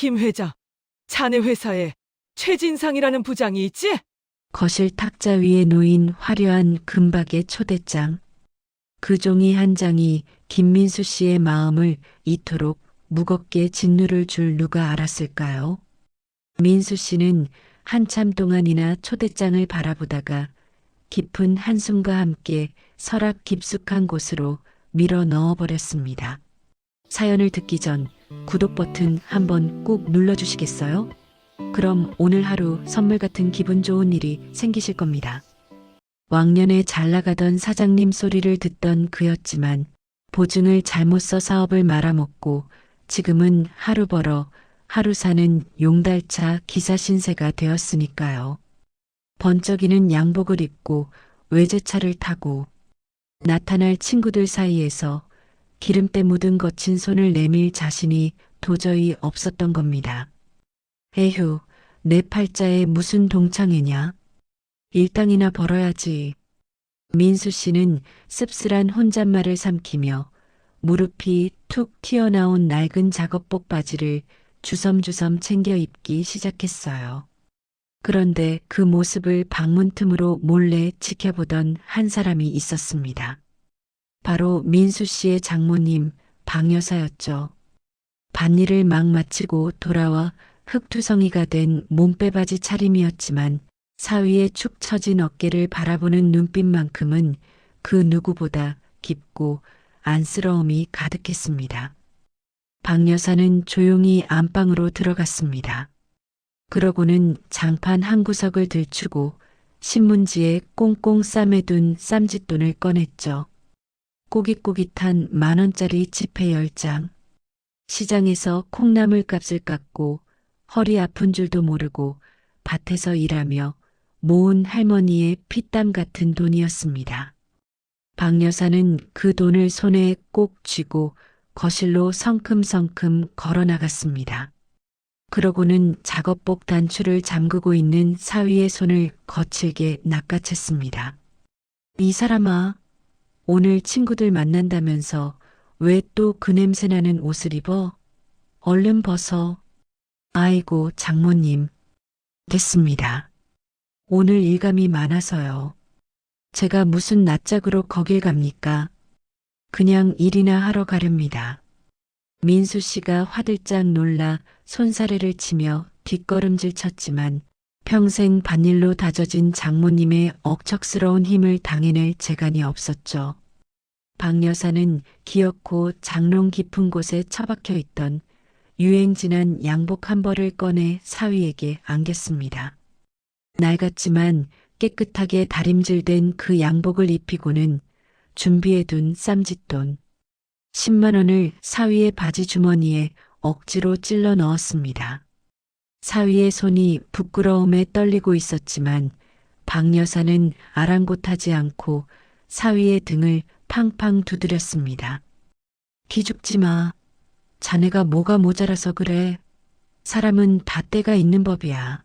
김 회장, 자네 회사에 최진상이라는 부장이 있지? 거실 탁자 위에 놓인 화려한 금박의 초대장. 그 종이 한 장이 김민수 씨의 마음을 이토록 무겁게 짓누를 줄 누가 알았을까요? 민수 씨는 한참 동안이나 초대장을 바라보다가 깊은 한숨과 함께 서랍 깊숙한 곳으로 밀어 넣어버렸습니다. 사연을 듣기 전 구독 버튼 한번 꾹 눌러주시겠어요? 그럼 오늘 하루 선물 같은 기분 좋은 일이 생기실 겁니다. 왕년에 잘 나가던 사장님 소리를 듣던 그였지만 보증을 잘못 써 사업을 말아먹고 지금은 하루 벌어 하루 사는 용달차 기사 신세가 되었으니까요. 번쩍이는 양복을 입고 외제차를 타고 나타날 친구들 사이에서 기름때 묻은 거친 손을 내밀 자신이 도저히 없었던 겁니다. 에휴, 내 팔자에 무슨 동창회냐? 일당이나 벌어야지. 민수 씨는 씁쓸한 혼잣말을 삼키며 무릎이 툭 튀어나온 낡은 작업복 바지를 주섬주섬 챙겨 입기 시작했어요. 그런데 그 모습을 방문 틈으로 몰래 지켜보던 한 사람이 있었습니다. 바로 민수 씨의 장모님 방 여사였죠. 밭일을 막 마치고 돌아와 흙투성이가 된 몸빼바지 차림이었지만 사위의 축 처진 어깨를 바라보는 눈빛만큼은 그 누구보다 깊고 안쓰러움이 가득했습니다. 박 여사는 조용히 안방으로 들어갔습니다. 그러고는 장판 한 구석을 들추고 신문지에 꽁꽁 싸매둔 쌈짓돈을 꺼냈죠. 꼬깃꼬깃한 10,000원짜리 지폐 10장. 시장에서 콩나물 값을 깎고 허리 아픈 줄도 모르고 밭에서 일하며 모은 할머니의 피땀 같은 돈이었습니다. 박 여사는 그 돈을 손에 꼭 쥐고 거실로 성큼성큼 걸어 나갔습니다. 그러고는 작업복 단추를 잠그고 있는 사위의 손을 거칠게 낚아챘습니다. 이 사람아, 오늘 친구들 만난다면서 왜 또 그 냄새나는 옷을 입어? 얼른 벗어. 아이고, 장모님. 됐습니다. 오늘 일감이 많아서요. 제가 무슨 낯짝으로 거길 갑니까? 그냥 일이나 하러 가렵니다. 민수 씨가 화들짝 놀라 손사래를 치며 뒷걸음질 쳤지만 평생 밭일로 다져진 장모님의 억척스러운 힘을 당해낼 재간이 없었죠. 박 여사는 기어코 장롱 깊은 곳에 처박혀 있던 유행진한 양복 한 벌을 꺼내 사위에게 안겼습니다. 낡았지만 깨끗하게 다림질된 그 양복을 입히고는 준비해둔 쌈짓돈 10만 원을 사위의 바지 주머니에 억지로 찔러 넣었습니다. 사위의 손이 부끄러움에 떨리고 있었지만 박 여사는 아랑곳하지 않고 사위의 등을 팡팡 두드렸습니다. 기죽지 마. 자네가 뭐가 모자라서 그래. 사람은 다 때가 있는 법이야.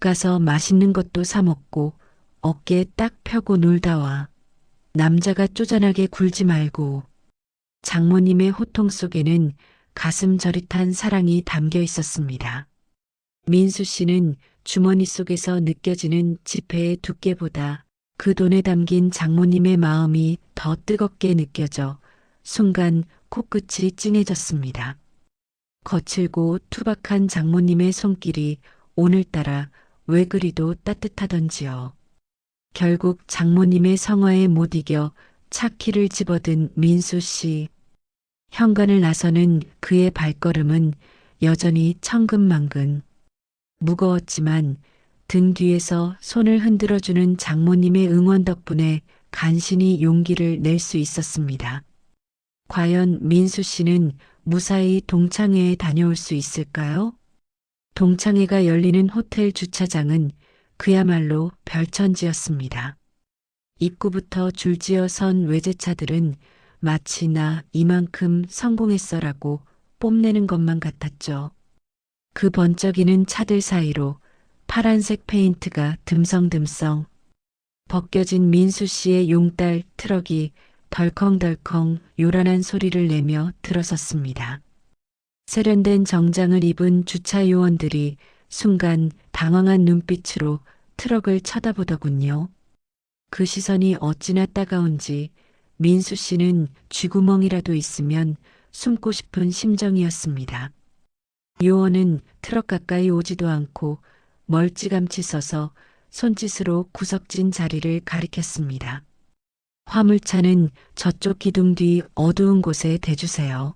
가서 맛있는 것도 사 먹고 어깨에 딱 펴고 놀다 와. 남자가 쪼잔하게 굴지 말고. 장모님의 호통 속에는 가슴 저릿한 사랑이 담겨 있었습니다. 민수 씨는 주머니 속에서 느껴지는 지폐의 두께보다 그 돈에 담긴 장모님의 마음이 더 뜨겁게 느껴져 순간 코끝이 찡해졌습니다. 거칠고 투박한 장모님의 손길이 오늘따라 왜 그리도 따뜻하던지요. 결국 장모님의 성화에 못 이겨 차키를 집어든 민수 씨. 현관을 나서는 그의 발걸음은 여전히 천근만근. 무거웠지만 등 뒤에서 손을 흔들어주는 장모님의 응원 덕분에 간신히 용기를 낼 수 있었습니다. 과연 민수 씨는 무사히 동창회에 다녀올 수 있을까요? 동창회가 열리는 호텔 주차장은 그야말로 별천지였습니다. 입구부터 줄지어 선 외제차들은 마치 나 이만큼 성공했어라고 뽐내는 것만 같았죠. 그 번쩍이는 차들 사이로 파란색 페인트가 듬성듬성. 벗겨진 민수 씨의 용달 트럭이 덜컹덜컹 요란한 소리를 내며 들어섰습니다. 세련된 정장을 입은 주차 요원들이 순간 당황한 눈빛으로 트럭을 쳐다보더군요. 그 시선이 어찌나 따가운지 민수 씨는 쥐구멍이라도 있으면 숨고 싶은 심정이었습니다. 요원은 트럭 가까이 오지도 않고 멀찌감치 서서 손짓으로 구석진 자리를 가리켰습니다. 화물차는 저쪽 기둥 뒤 어두운 곳에 대주세요.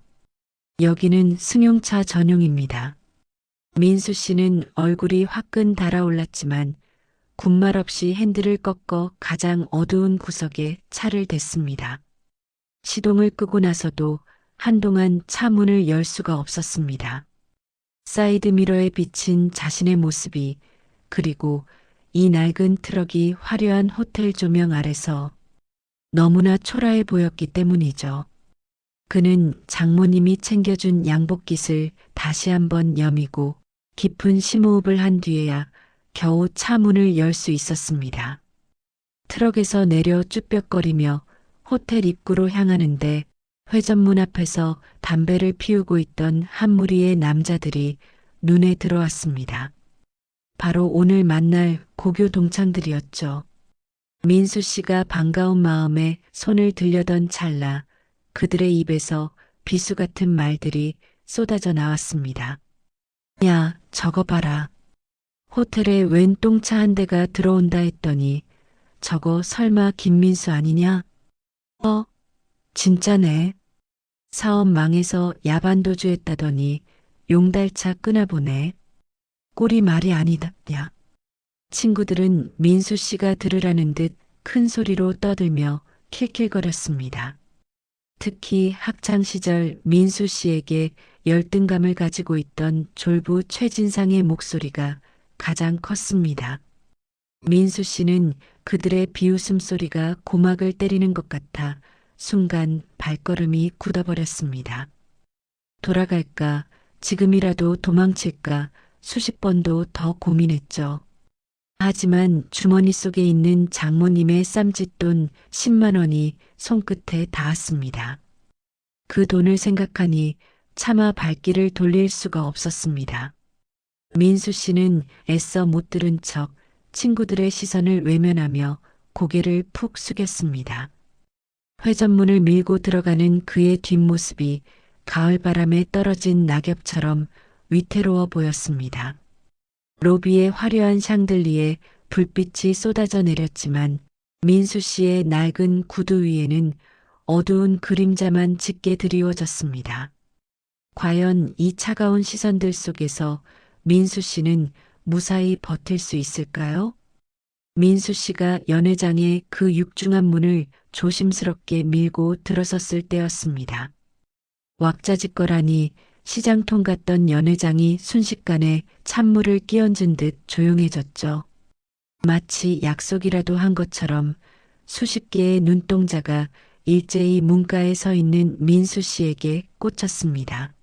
여기는 승용차 전용입니다. 민수 씨는 얼굴이 화끈 달아올랐지만 군말 없이 핸들을 꺾어 가장 어두운 구석에 차를 댔습니다. 시동을 끄고 나서도 한동안 차 문을 열 수가 없었습니다. 사이드미러에 비친 자신의 모습이, 그리고 이 낡은 트럭이 화려한 호텔 조명 아래서 너무나 초라해 보였기 때문이죠. 그는 장모님이 챙겨준 양복깃을 다시 한번 여미고 깊은 심호흡을 한 뒤에야 겨우 차 문을 열 수 있었습니다. 트럭에서 내려 쭈뼛거리며 호텔 입구로 향하는데 회전문 앞에서 담배를 피우고 있던 한 무리의 남자들이 눈에 들어왔습니다. 바로 오늘 만날 고교 동창들이었죠. 민수 씨가 반가운 마음에 손을 들려던 찰나 그들의 입에서 비수 같은 말들이 쏟아져 나왔습니다. 야, 저거 봐라. 호텔에 웬 똥차 한 대가 들어온다 했더니 저거 설마 김민수 아니냐? 진짜네. 사업 망해서 야반도주했다더니 용달차 끄나보네. 꼴이 말이 아니다, 야. 친구들은 민수 씨가 들으라는 듯 큰 소리로 떠들며 킬킬거렸습니다. 특히 학창시절 민수 씨에게 열등감을 가지고 있던 졸부 최진상의 목소리가 가장 컸습니다. 민수 씨는 그들의 비웃음 소리가 고막을 때리는 것 같아 순간 발걸음이 굳어버렸습니다. 돌아갈까, 지금이라도 도망칠까 수십 번도 더 고민했죠. 하지만 주머니 속에 있는 장모님의 쌈짓돈 10만 원이 손끝에 닿았습니다. 그 돈을 생각하니 차마 발길을 돌릴 수가 없었습니다. 민수 씨는 애써 못 들은 척 친구들의 시선을 외면하며 고개를 푹 숙였습니다. 회전문을 밀고 들어가는 그의 뒷모습이 가을바람에 떨어진 낙엽처럼 위태로워 보였습니다. 로비의 화려한 샹들리에 불빛이 쏟아져 내렸지만 민수 씨의 낡은 구두 위에는 어두운 그림자만 짙게 드리워졌습니다. 과연 이 차가운 시선들 속에서 민수 씨는 무사히 버틸 수 있을까요? 민수 씨가 연회장의 그 육중한 문을 조심스럽게 밀고 들어섰을 때였습니다. 왁자지껄하니 시장통 같던 연회장이 순식간에 찬물을 끼얹은 듯 조용해졌죠. 마치 약속이라도 한 것처럼 수십 개의 눈동자가 일제히 문가에 서 있는 민수 씨에게 꽂혔습니다.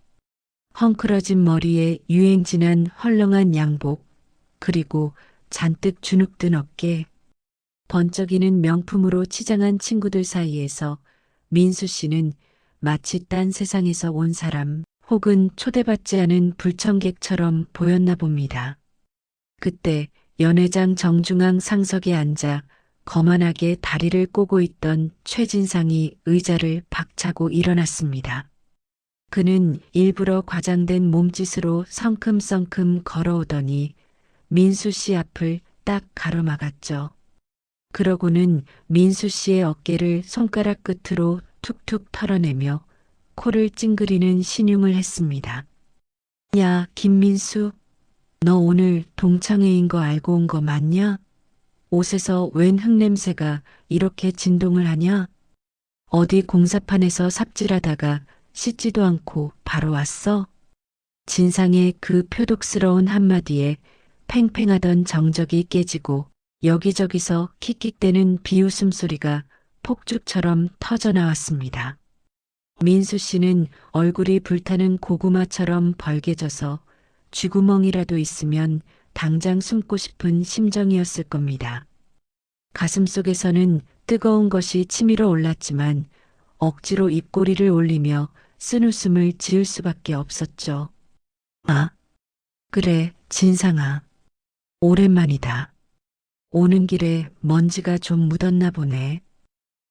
헝클어진 머리에 유행 지난 헐렁한 양복, 그리고 잔뜩 주눅든 어깨, 번쩍이는 명품으로 치장한 친구들 사이에서 민수 씨는 마치 딴 세상에서 온 사람 혹은 초대받지 않은 불청객처럼 보였나 봅니다. 그때 연회장 정중앙 상석에 앉아 거만하게 다리를 꼬고 있던 최진상이 의자를 박차고 일어났습니다. 그는 일부러 과장된 몸짓으로 성큼성큼 걸어오더니 민수 씨 앞을 딱 가로막았죠. 그러고는 민수 씨의 어깨를 손가락 끝으로 툭툭 털어내며 코를 찡그리는 신용을 했습니다. 야, 김민수, 너 오늘 동창회인 거 알고 온 거 맞냐? 옷에서 웬 흙냄새가 이렇게 진동을 하냐? 어디 공사판에서 삽질하다가 씻지도 않고 바로 왔어? 진상의 그 표독스러운 한마디에 팽팽하던 정적이 깨지고 여기저기서 킥킥대는 비웃음 소리가 폭죽처럼 터져나왔습니다. 민수 씨는 얼굴이 불타는 고구마처럼 벌개져서 쥐구멍이라도 있으면 당장 숨고 싶은 심정이었을 겁니다. 가슴속에서는 뜨거운 것이 치밀어 올랐지만 억지로 입꼬리를 올리며 쓴웃음을 지을 수밖에 없었죠. 아, 그래, 진상아. 오랜만이다. 오는 길에 먼지가 좀 묻었나 보네.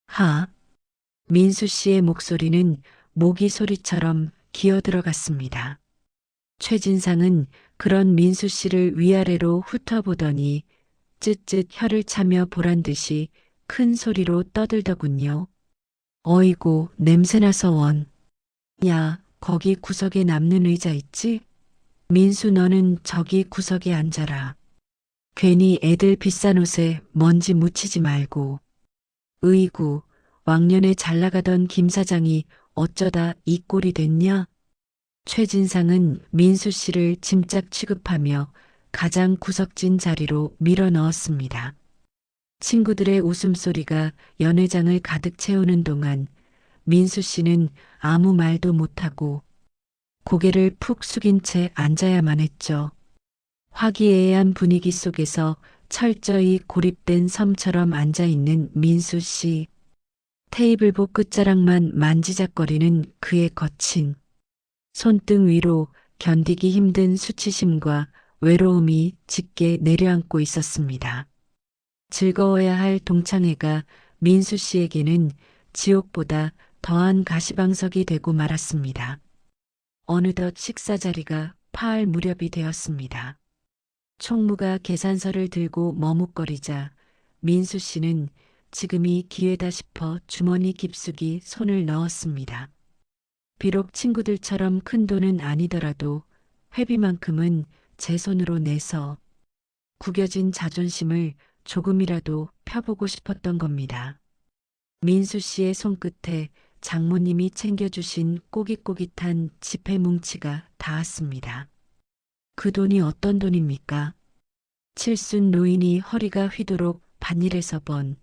하, 민수 씨의 목소리는 모기 소리처럼 기어 들어갔습니다. 최진상은 그런 민수 씨를 위아래로 훑어보더니 쯧쯧 혀를 차며 보란 듯이 큰 소리로 떠들더군요. 어이구, 냄새나서 원. 야, 거기 구석에 남는 의자 있지? 민수 너는 저기 구석에 앉아라. 괜히 애들 비싼 옷에 먼지 묻히지 말고. 으이구, 왕년에 잘 나가던 김 사장이 어쩌다 이 꼴이 됐냐? 최진상은 민수 씨를 짐짝 취급하며 가장 구석진 자리로 밀어 넣었습니다. 친구들의 웃음소리가 연회장을 가득 채우는 동안 민수 씨는 아무 말도 못하고 고개를 푹 숙인 채 앉아야만 했죠. 화기애애한 분위기 속에서 철저히 고립된 섬처럼 앉아있는 민수 씨. 테이블보 끝자락만 만지작거리는 그의 거친 손등 위로 견디기 힘든 수치심과 외로움이 짙게 내려앉고 있었습니다. 즐거워야 할 동창회가 민수 씨에게는 지옥보다 더한 가시방석이 되고 말았습니다. 어느덧 식사 자리가 파할 무렵이 되었습니다. 총무가 계산서를 들고 머뭇거리자 민수 씨는 지금이 기회다 싶어 주머니 깊숙이 손을 넣었습니다. 비록 친구들처럼 큰 돈은 아니더라도 회비만큼은 제 손으로 내서 구겨진 자존심을 조금이라도 펴보고 싶었던 겁니다. 민수 씨의 손끝에 장모님이 챙겨주신 꼬깃꼬깃한 지폐 뭉치가 닿았습니다. 그 돈이 어떤 돈입니까? 칠순 노인이 허리가 휘도록 반일해서 번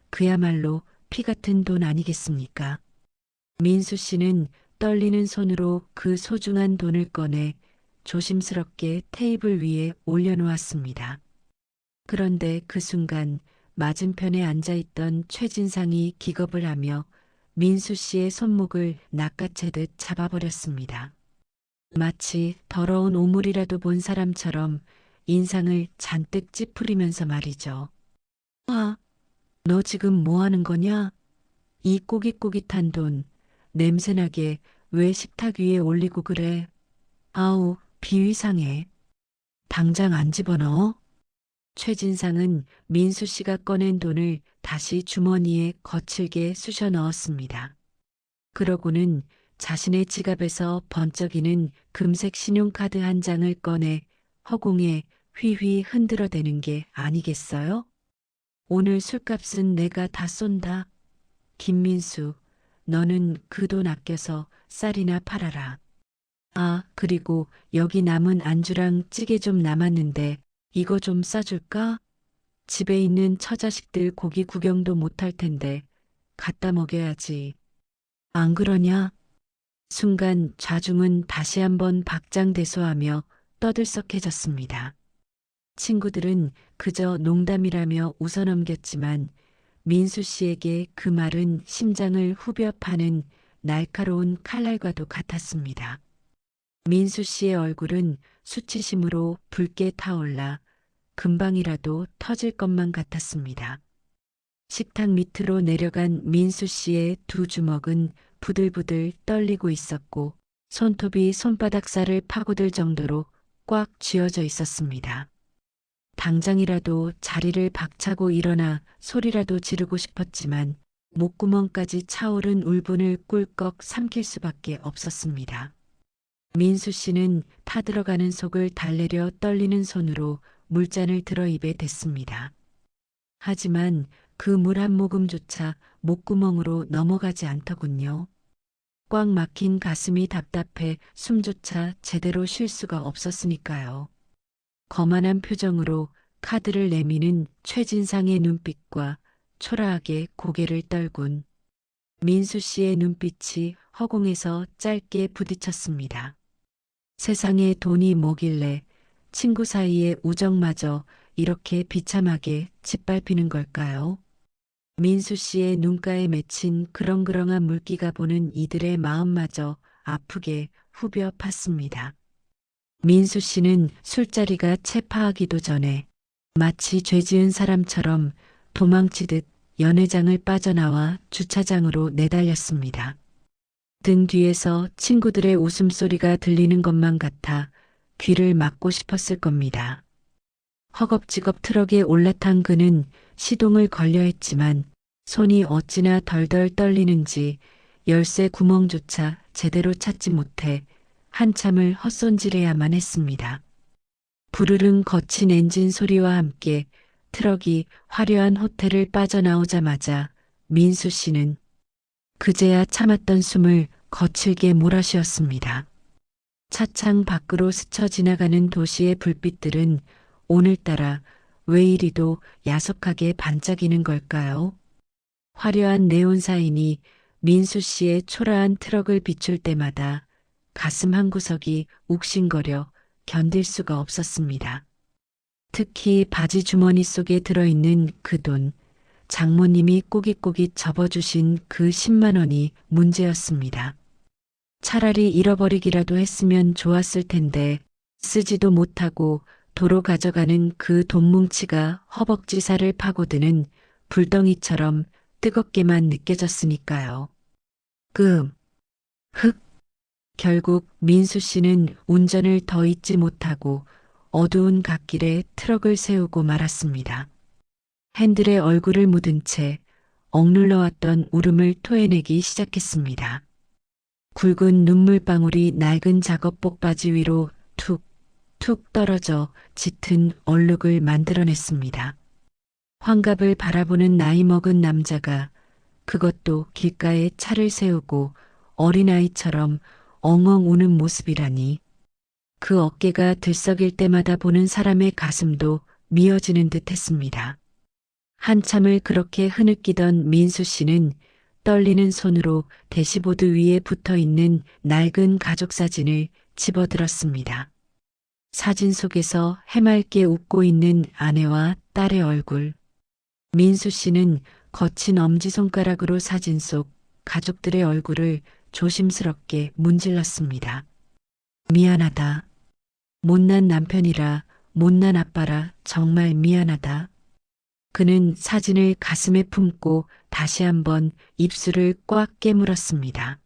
그야말로 피 같은 돈 아니겠습니까? 민수 씨는 떨리는 손으로 그 소중한 돈을 꺼내 조심스럽게 테이블 위에 올려놓았습니다. 그런데 그 순간 맞은편에 앉아있던 최진상이 기겁을 하며 민수 씨의 손목을 낚아채듯 잡아버렸습니다. 마치 더러운 오물이라도 본 사람처럼 인상을 잔뜩 찌푸리면서 말이죠. 아, 너 지금 뭐 하는 거냐? 이 꼬깃꼬깃한 돈, 냄새나게 왜 식탁 위에 올리고 그래? 아우, 비위상해. 당장 안 집어넣어? 최진상은 민수 씨가 꺼낸 돈을 다시 주머니에 거칠게 쑤셔 넣었습니다. 그러고는 자신의 지갑에서 번쩍이는 금색 신용카드 한 장을 꺼내 허공에 휘휘 흔들어대는 게 아니겠어요? 오늘 술값은 내가 다 쏜다. 김민수, 너는 그 돈 아껴서 쌀이나 팔아라. 아, 그리고 여기 남은 안주랑 찌개 좀 남았는데 이거 좀 싸줄까? 집에 있는 처자식들 고기 구경도 못할 텐데 갖다 먹여야지. 안 그러냐? 순간 좌중은 다시 한번 박장대소하며 떠들썩해졌습니다. 친구들은 그저 농담이라며 웃어넘겼지만 민수 씨에게 그 말은 심장을 후벼 파는 날카로운 칼날과도 같았습니다. 민수 씨의 얼굴은 수치심으로 붉게 타올라 금방이라도 터질 것만 같았습니다. 식탁 밑으로 내려간 민수 씨의 두 주먹은 부들부들 떨리고 있었고 손톱이 손바닥 살을 파고들 정도로 꽉 쥐어져 있었습니다. 당장이라도 자리를 박차고 일어나 소리라도 지르고 싶었지만 목구멍까지 차오른 울분을 꿀꺽 삼킬 수밖에 없었습니다. 민수 씨는 타들어가는 속을 달래려 떨리는 손으로 물잔을 들어 입에 댔습니다. 하지만 그 물 한 모금조차 목구멍으로 넘어가지 않더군요. 꽉 막힌 가슴이 답답해 숨조차 제대로 쉴 수가 없었으니까요. 거만한 표정으로 카드를 내미는 최진상의 눈빛과 초라하게 고개를 떨군 민수 씨의 눈빛이 허공에서 짧게 부딪혔습니다. 세상에 돈이 뭐길래 친구 사이의 우정마저 이렇게 비참하게 짓밟히는 걸까요? 민수 씨의 눈가에 맺힌 그렁그렁한 물기가 보는 이들의 마음마저 아프게 후벼 팠습니다. 민수 씨는 술자리가 채파하기도 전에 마치 죄 지은 사람처럼 도망치듯 연회장을 빠져나와 주차장으로 내달렸습니다. 등 뒤에서 친구들의 웃음소리가 들리는 것만 같아 귀를 막고 싶었을 겁니다. 허겁지겁 트럭에 올라탄 그는 시동을 걸려 했지만 손이 어찌나 덜덜 떨리는지 열쇠 구멍조차 제대로 찾지 못해 한참을 헛손질해야만 했습니다. 부르릉 거친 엔진 소리와 함께 트럭이 화려한 호텔을 빠져나오자마자 민수 씨는 그제야 참았던 숨을 거칠게 몰아쉬었습니다. 차창 밖으로 스쳐 지나가는 도시의 불빛들은 오늘따라 왜 이리도 야속하게 반짝이는 걸까요? 화려한 네온사인이 민수 씨의 초라한 트럭을 비출 때마다 가슴 한구석이 욱신거려 견딜 수가 없었습니다. 특히 바지 주머니 속에 들어있는 그 돈, 장모님이 꼬깃꼬깃 접어주신 그 10만 원이 문제였습니다. 차라리 잃어버리기라도 했으면 좋았을 텐데 쓰지도 못하고 도로 가져가는 그 돈뭉치가 허벅지살을 파고드는 불덩이처럼 뜨겁게만 느껴졌으니까요. 결국 민수 씨는 운전을 더 잊지 못하고 어두운 갓길에 트럭을 세우고 말았습니다. 핸들에 얼굴을 묻은 채 억눌러 왔던 울음을 토해내기 시작했습니다. 굵은 눈물방울이 낡은 작업복 바지 위로 툭 떨어져 짙은 얼룩을 만들어냈습니다. 환갑을 바라보는 나이 먹은 남자가 그것도 길가에 차를 세우고 어린아이처럼 엉엉 우는 모습이라니 그 어깨가 들썩일 때마다 보는 사람의 가슴도 미어지는 듯 했습니다. 한참을 그렇게 흐느끼던 민수 씨는 떨리는 손으로 대시보드 위에 붙어 있는 낡은 가족 사진을 집어들었습니다. 사진 속에서 해맑게 웃고 있는 아내와 딸의 얼굴. 민수 씨는 거친 엄지손가락으로 사진 속 가족들의 얼굴을 조심스럽게 문질렀습니다. 미안하다. 못난 남편이라 못난 아빠라 정말 미안하다. 그는 사진을 가슴에 품고 다시 한번 입술을 꽉 깨물었습니다.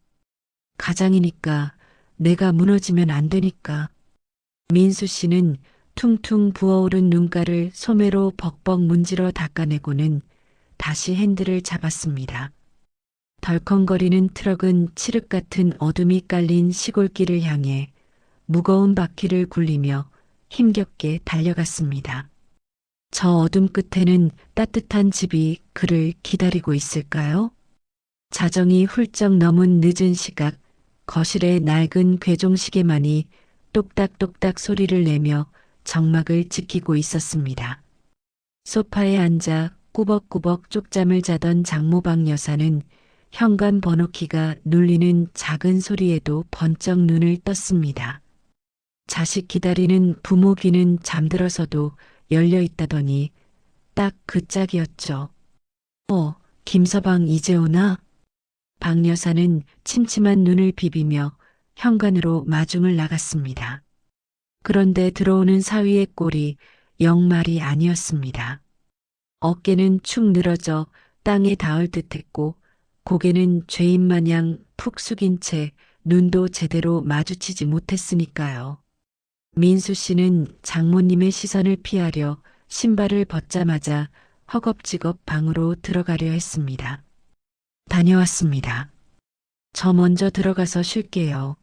가장이니까 내가 무너지면 안 되니까. 민수 씨는 퉁퉁 부어오른 눈가를 소매로 벅벅 문질러 닦아내고는 다시 핸들을 잡았습니다. 덜컹거리는 트럭은 칠흑 같은 어둠이 깔린 시골길을 향해 무거운 바퀴를 굴리며 힘겹게 달려갔습니다. 저 어둠 끝에는 따뜻한 집이 그를 기다리고 있을까요? 자정이 훌쩍 넘은 늦은 시각, 거실의 낡은 괴종시계만이 똑딱똑딱 소리를 내며 정막을 지키고 있었습니다. 소파에 앉아 꾸벅꾸벅 쪽잠을 자던 장모방 여사는 현관 번호키가 눌리는 작은 소리에도 번쩍 눈을 떴습니다. 자식 기다리는 부모 귀는 잠들어서도 열려 있다더니 딱 그 짝이었죠. 김서방 이제 오나? 방 여사는 침침한 눈을 비비며 현관으로 마중을 나갔습니다. 그런데 들어오는 사위의 꼴이 영 말이 아니었습니다. 어깨는 축 늘어져 땅에 닿을 듯했고 고개는 죄인 마냥 푹 숙인 채 눈도 제대로 마주치지 못했으니까요. 민수 씨는 장모님의 시선을 피하려 신발을 벗자마자 허겁지겁 방으로 들어가려 했습니다. 다녀왔습니다. 저 먼저 들어가서 쉴게요.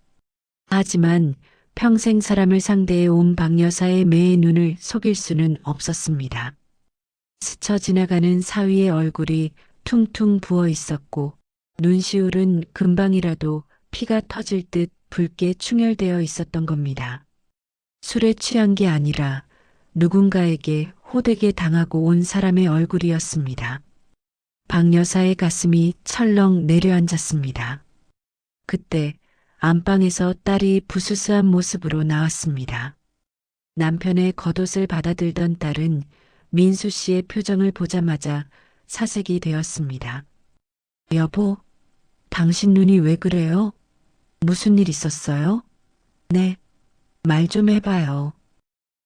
하지만 평생 사람을 상대해 온 박 여사의 매의 눈을 속일 수는 없었습니다. 스쳐 지나가는 사위의 얼굴이 퉁퉁 부어 있었고 눈시울은 금방이라도 피가 터질 듯 붉게 충혈되어 있었던 겁니다. 술에 취한 게 아니라 누군가에게 호되게 당하고 온 사람의 얼굴이었습니다. 박 여사의 가슴이 철렁 내려앉았습니다. 그때 안방에서 딸이 부스스한 모습으로 나왔습니다. 남편의 겉옷을 받아들던 딸은 민수 씨의 표정을 보자마자 사색이 되었습니다. 여보, 당신 눈이 왜 그래요? 무슨 일 있었어요? 네, 말 좀 해봐요.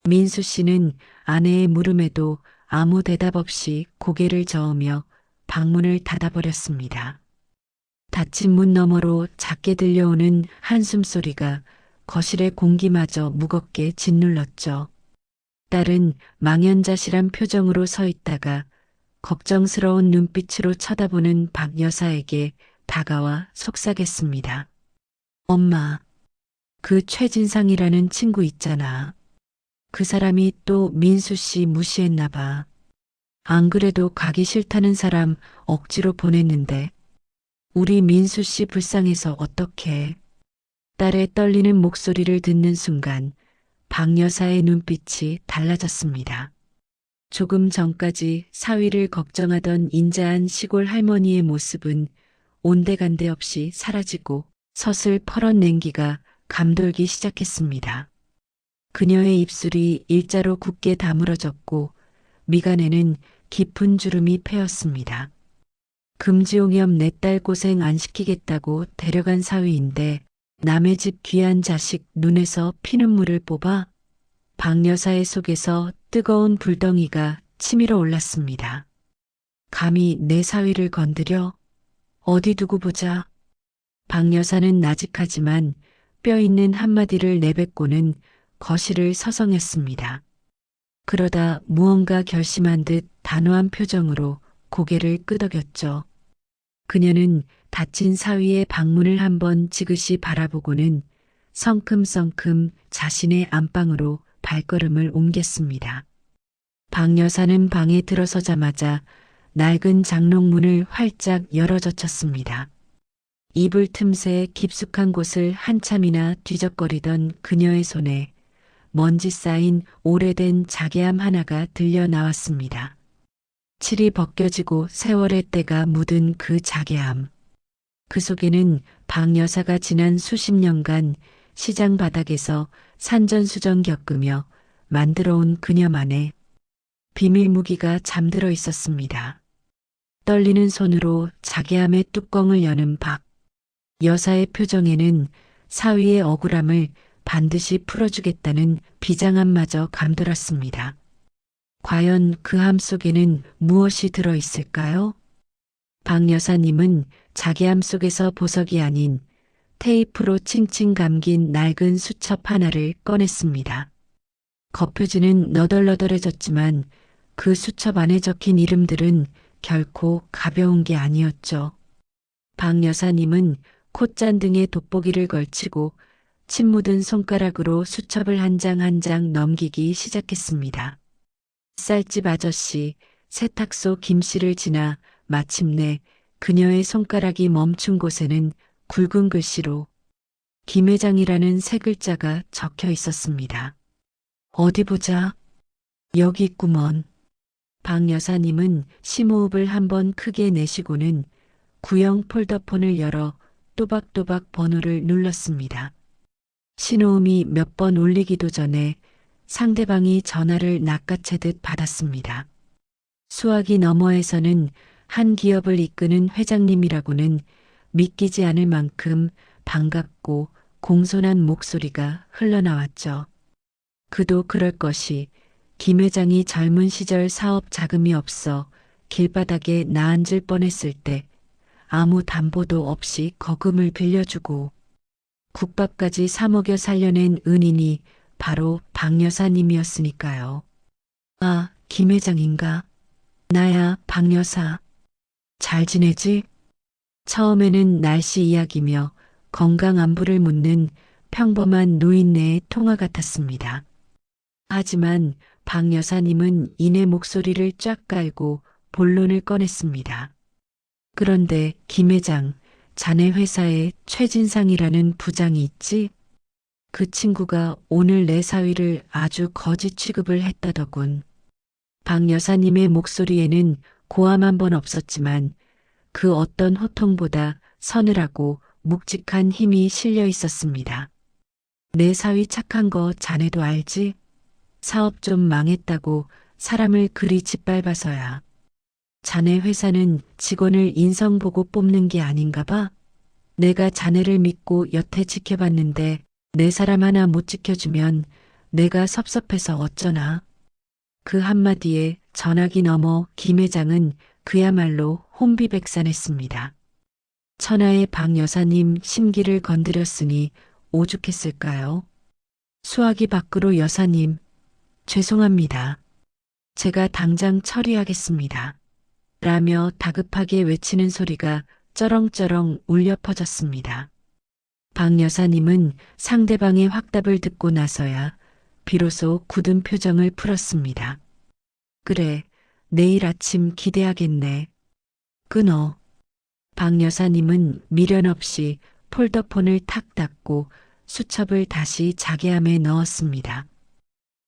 민수 씨는 아내의 물음에도 아무 대답 없이 고개를 저으며 방문을 닫아버렸습니다. 닫힌 문 너머로 작게 들려오는 한숨 소리가 거실의 공기마저 무겁게 짓눌렀죠. 딸은 망연자실한 표정으로 서 있다가 걱정스러운 눈빛으로 쳐다보는 박 여사에게 다가와 속삭였습니다. 엄마, 그 최진상이라는 친구 있잖아. 그 사람이 또 민수 씨 무시했나 봐. 안 그래도 가기 싫다는 사람 억지로 보냈는데 우리 민수 씨 불쌍해서 어떡해. 딸의 떨리는 목소리를 듣는 순간 박 여사의 눈빛이 달라졌습니다. 조금 전까지 사위를 걱정하던 인자한 시골 할머니의 모습은 온데간데 없이 사라지고 서슬 퍼런 냉기가 감돌기 시작했습니다. 그녀의 입술이 일자로 굳게 다물어졌고 미간에는 깊은 주름이 패였습니다. 금지옥염 내 딸 고생 안 시키겠다고 데려간 사위인데 남의 집 귀한 자식 눈에서 피눈물을 뽑아 박 여사의 속에서 뜨거운 불덩이가 치밀어 올랐습니다. 감히 내 사위를 건드려? 어디 두고 보자. 박 여사는 나직하지만 뼈 있는 한마디를 내뱉고는 거실을 서성였습니다. 그러다 무언가 결심한 듯 단호한 표정으로 고개를 끄덕였죠. 그녀는 닫힌 사위의 방문을 한번 지그시 바라보고는 성큼성큼 자신의 안방으로 발걸음을 옮겼습니다. 박 여사는 방에 들어서자마자 낡은 장롱문을 활짝 열어젖혔습니다. 이불 틈새 깊숙한 곳을 한참이나 뒤적거리던 그녀의 손에 먼지 쌓인 오래된 자개암 하나가 들려 나왔습니다. 칠이 벗겨지고 세월의 때가 묻은 그 자개암. 그 속에는 박 여사가 지난 수십 년간 시장 바닥에서 산전수전 겪으며 만들어온 그녀만의 비밀 무기가 잠들어 있었습니다. 떨리는 손으로 자개암의 뚜껑을 여는 박 여사의 표정에는 사위의 억울함을 반드시 풀어주겠다는 비장함마저 감돌았습니다. 과연 그 함 속에는 무엇이 들어있을까요? 박 여사님은 자개암 속에서 보석이 아닌 테이프로 칭칭 감긴 낡은 수첩 하나를 꺼냈습니다. 겉표지는 너덜너덜해졌지만 그 수첩 안에 적힌 이름들은 결코 가벼운 게 아니었죠. 박 여사님은 콧잔 등에 돋보기를 걸치고 침 묻은 손가락으로 수첩을 한 장 한 장 넘기기 시작했습니다. 쌀집 아저씨, 세탁소 김씨를 지나 마침내 그녀의 손가락이 멈춘 곳에는 굵은 글씨로 김 회장이라는 세 글자가 적혀 있었습니다. 어디 보자. 여기 있구먼. 박 여사님은 심호흡을 한번 크게 내쉬고는 구형 폴더폰을 열어 또박또박 번호를 눌렀습니다. 신호음이 몇 번 울리기도 전에 상대방이 전화를 낚아채듯 받았습니다. 수화기 너머에서는 한 기업을 이끄는 회장님이라고는 믿기지 않을 만큼 반갑고 공손한 목소리가 흘러나왔죠. 그도 그럴 것이 김 회장이 젊은 시절 사업 자금이 없어 길바닥에 나앉을 뻔했을 때 아무 담보도 없이 거금을 빌려주고 국밥까지 사 먹여 살려낸 은인이 바로 박 여사님이었으니까요. 아, 김 회장인가? 나야, 박 여사. 잘 지내지? 처음에는 날씨 이야기며 건강 안부를 묻는 평범한 노인네의 통화 같았습니다. 하지만 박 여사님은 이내 목소리를 쫙 깔고 본론을 꺼냈습니다. 그런데 김 회장, 자네 회사에 최진상이라는 부장이 있지? 그 친구가 오늘 내 사위를 아주 거지 취급을 했다더군. 박 여사님의 목소리에는 고함 한 번 없었지만 그 어떤 호통보다 서늘하고 묵직한 힘이 실려 있었습니다. 내 사위 착한 거 자네도 알지? 사업 좀 망했다고 사람을 그리 짓밟아서야. 자네 회사는 직원을 인성 보고 뽑는 게 아닌가 봐? 내가 자네를 믿고 여태 지켜봤는데 내 사람 하나 못 지켜주면 내가 섭섭해서 어쩌나. 그 한마디에 전화기 너머 김 회장은 그야말로 혼비백산했습니다. 천하의 박 여사님 심기를 건드렸으니 오죽했을까요? 수화기 밖으로 여사님, 죄송합니다. 제가 당장 처리하겠습니다. 라며 다급하게 외치는 소리가 쩌렁쩌렁 울려 퍼졌습니다. 박 여사님은 상대방의 확답을 듣고 나서야 비로소 굳은 표정을 풀었습니다. 그래, 내일 아침 기대하겠네. 끊어. 박 여사님은 미련 없이 폴더폰을 탁 닫고 수첩을 다시 자개함에 넣었습니다.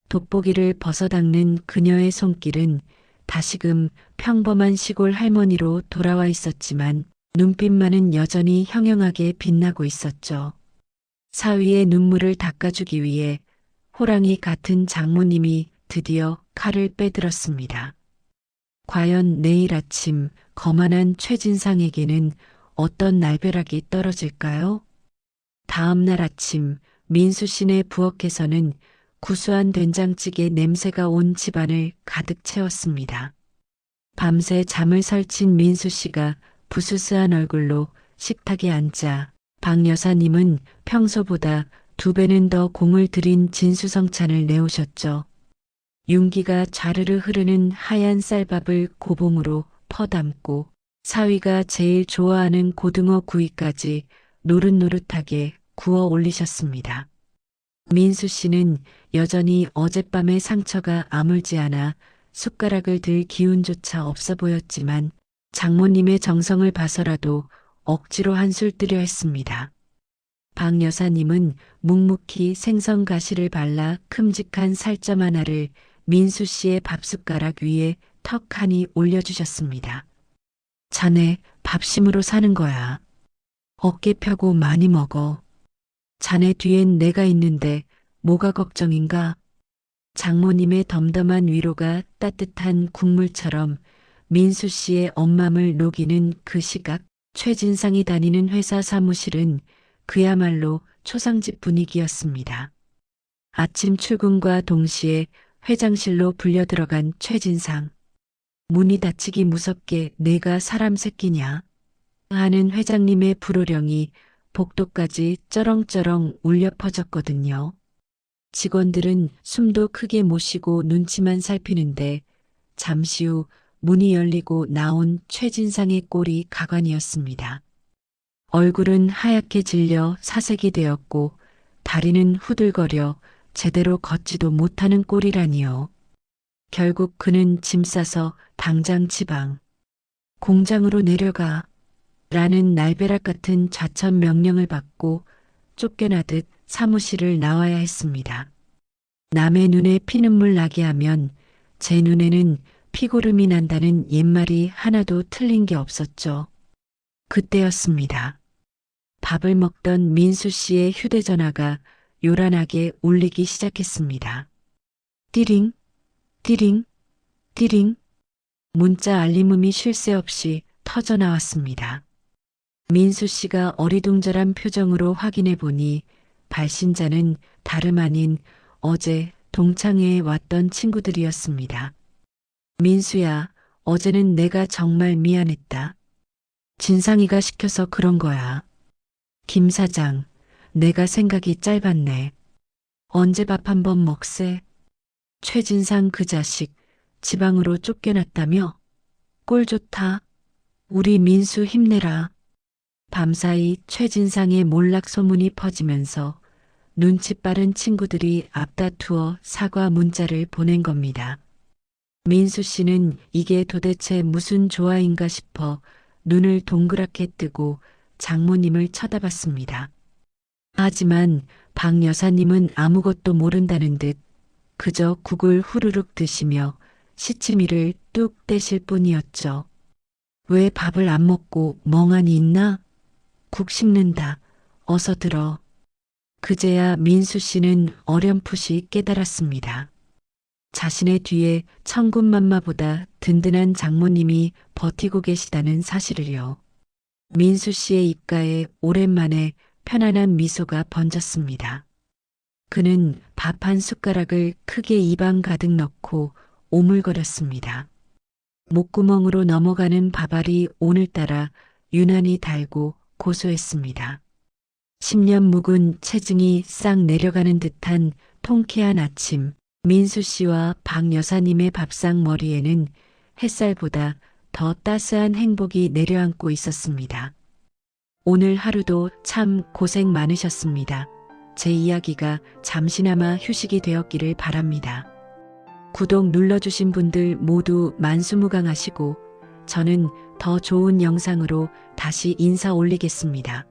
돋보기를 벗어닦는 그녀의 손길은 다시금 평범한 시골 할머니로 돌아와 있었지만 눈빛만은 여전히 형형하게 빛나고 있었죠. 사위의 눈물을 닦아주기 위해 호랑이 같은 장모님이 드디어 칼을 빼들었습니다. 과연 내일 아침 거만한 최진상에게는 어떤 날벼락이 떨어질까요? 다음 날 아침 민수 씨네 부엌에서는 구수한 된장찌개 냄새가 온 집안을 가득 채웠습니다. 밤새 잠을 설친 민수 씨가 부스스한 얼굴로 식탁에 앉자 박 여사님은 평소보다 2배는 더 공을 들인 진수성찬을 내오셨죠. 윤기가 좌르르 흐르는 하얀 쌀밥을 고봉으로 퍼담고 사위가 제일 좋아하는 고등어 구이까지 노릇노릇하게 구워 올리셨습니다. 민수 씨는 여전히 어젯밤의 상처가 아물지 않아 숟가락을 들 기운조차 없어 보였지만 장모님의 정성을 봐서라도 억지로 한술 뜨려 했습니다. 박 여사님은 묵묵히 생선 가시를 발라 큼직한 살점 하나를 민수 씨의 밥숟가락 위에 턱하니 올려주셨습니다. 자네 밥심으로 사는 거야. 어깨 펴고 많이 먹어. 자네 뒤엔 내가 있는데 뭐가 걱정인가? 장모님의 덤덤한 위로가 따뜻한 국물처럼 민수 씨의 엄mam을 녹이는 그 시각 최진상이 다니는 회사 사무실은 그야말로 초상집 분위기였습니다. 아침 출근과 동시에 회장실로 불려 들어간 최진상. 문이 닫히기 무섭게 내가 사람 새끼냐 하는 회장님의 불호령이 복도까지 쩌렁쩌렁 울려 퍼졌거든요. 직원들은 숨도 크게 못 쉬고 눈치만 살피는데 잠시 후 문이 열리고 나온 최진상의 꼴이 가관이었습니다. 얼굴은 하얗게 질려 사색이 되었고 다리는 후들거려 제대로 걷지도 못하는 꼴이라니요. 결국 그는 짐 싸서 당장 지방, 공장으로 내려가 라는 날벼락 같은 좌천 명령을 받고 쫓겨나듯 사무실을 나와야 했습니다. 남의 눈에 피눈물 나게 하면 제 눈에는 피고름이 난다는 옛말이 하나도 틀린 게 없었죠. 그때였습니다. 밥을 먹던 민수 씨의 휴대전화가 요란하게 울리기 시작했습니다. 띠링, 띠링, 띠링. 문자 알림음이 쉴 새 없이 터져 나왔습니다. 민수 씨가 어리둥절한 표정으로 확인해 보니 발신자는 다름 아닌 어제 동창회에 왔던 친구들이었습니다. 민수야, 어제는 내가 정말 미안했다. 진상이가 시켜서 그런 거야. 김 사장, 내가 생각이 짧았네. 언제 밥 한번 먹세? 최진상 그 자식 지방으로 쫓겨났다며? 꼴 좋다. 우리 민수 힘내라. 밤사이 최진상의 몰락 소문이 퍼지면서 눈치 빠른 친구들이 앞다투어 사과 문자를 보낸 겁니다. 민수 씨는 이게 도대체 무슨 조화인가 싶어 눈을 동그랗게 뜨고 장모님을 쳐다봤습니다. 하지만 박 여사님은 아무것도 모른다는 듯 그저 국을 후루룩 드시며 시치미를 뚝 떼실 뿐이었죠. 왜 밥을 안 먹고 멍하니 있나? 국 식는다. 어서 들어. 그제야 민수 씨는 어렴풋이 깨달았습니다. 자신의 뒤에 천군만마보다 든든한 장모님이 버티고 계시다는 사실을요. 민수 씨의 입가에 오랜만에 편안한 미소가 번졌습니다. 그는 밥 한 숟가락을 크게 입안 가득 넣고 오물거렸습니다. 목구멍으로 넘어가는 밥알이 오늘따라 유난히 달고 고소했습니다. 10년 묵은 체증이 싹 내려가는 듯한 통쾌한 아침, 민수 씨와 박 여사님의 밥상 머리에는 햇살보다 더 따스한 행복이 내려앉고 있었습니다. 오늘 하루도 참 고생 많으셨습니다. 제 이야기가 잠시나마 휴식이 되었기를 바랍니다. 구독 눌러주신 분들 모두 만수무강하시고 저는 더 좋은 영상으로 다시 인사 올리겠습니다.